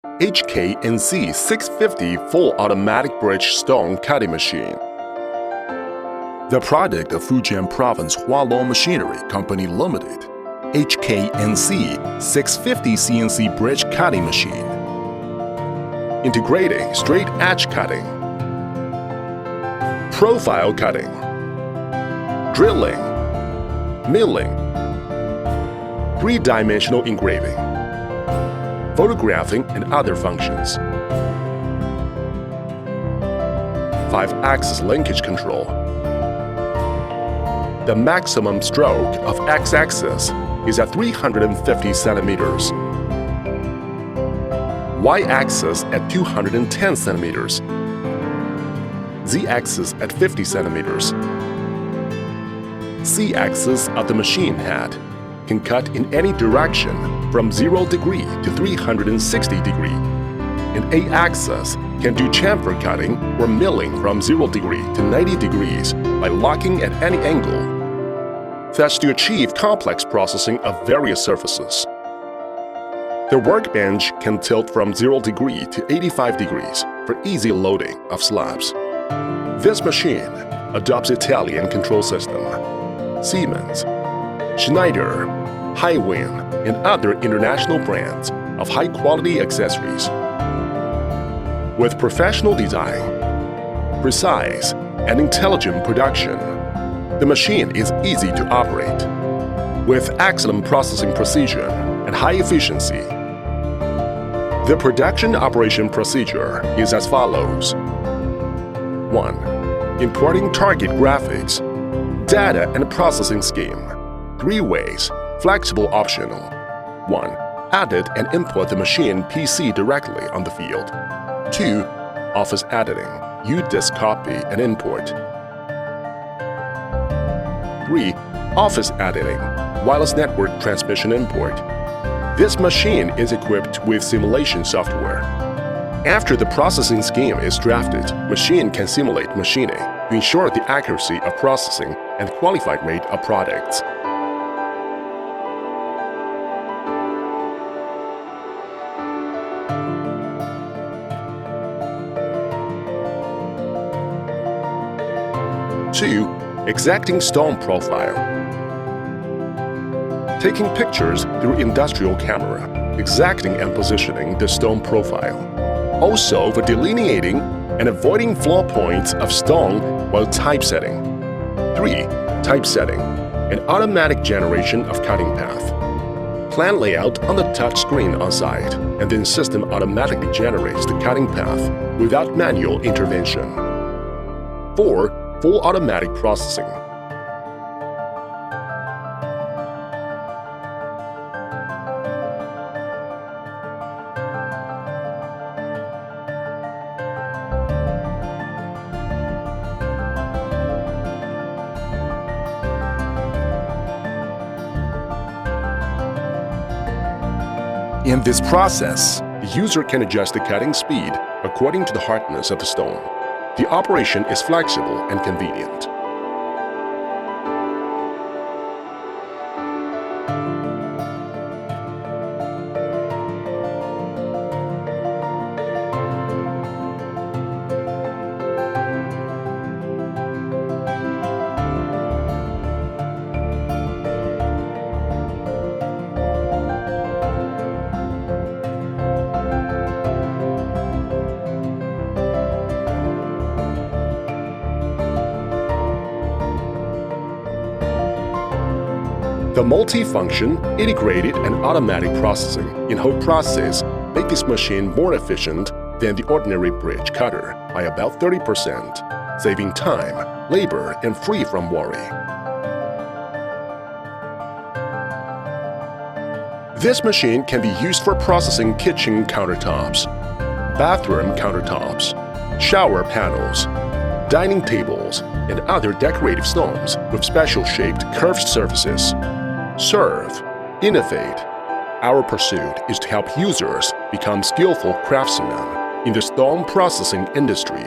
HKNC 650 full automatic bridge stone cutting machine. The product of Fujian Province Hualong Machinery Company Limited, HKNC 650 CNC bridge cutting machine. Integrating straight edge cutting, profile cutting, drilling, milling, three-dimensional engraving, photographing and other functions. 5-axis linkage control. The maximum stroke of x-axis is at 350 centimeters, y-axis at 210 centimeters, z-axis at 50 centimeters. C-axis of the machine head can cut in any direction from 0 degree to 360 degree, and A-axis can do chamfer cutting or milling from 0 degree to 90 degrees by locking at any angle, thus to achieve complex processing of various surfaces. The workbench can tilt from 0 degree to 85 degrees for easy loading of slabs. This machine adopts Italian control system, Siemens, Schneider, Highwind, and other international brands of high-quality accessories. With professional design, precise and intelligent production, the machine is easy to operate, with excellent processing precision and high efficiency. The production operation procedure is as follows. 1. Importing target graphics, data and processing scheme. 3 ways, flexible optional. 1. Edit and import the machine PC directly on the field. 2. Office editing, U-disk copy and import. 3. Office editing, wireless network transmission import. This machine is equipped with simulation software. After the processing scheme is drafted, machine can simulate machining to ensure the accuracy of processing and qualified rate of products. Two, exacting stone profile. Taking pictures through industrial camera, exacting and positioning the stone profile. Also for delineating and avoiding flaw points of stone while typesetting. 3. Typesetting, an automatic generation of cutting path. Plan layout on the touch screen on site, and then system automatically generates the cutting path without manual intervention. 4. Full automatic processing. In this process, the user can adjust the cutting speed according to the hardness of the stone. The operation is flexible and convenient. The multifunction, integrated and automatic processing in whole process make this machine more efficient than the ordinary bridge cutter by about 30%, saving time, labor, and free from worry. This machine can be used for processing kitchen countertops, bathroom countertops, shower panels, dining tables, and other decorative stones with special-shaped curved surfaces. Serve, innovate. Our pursuit is to help users become skillful craftsmen in the stone processing industry.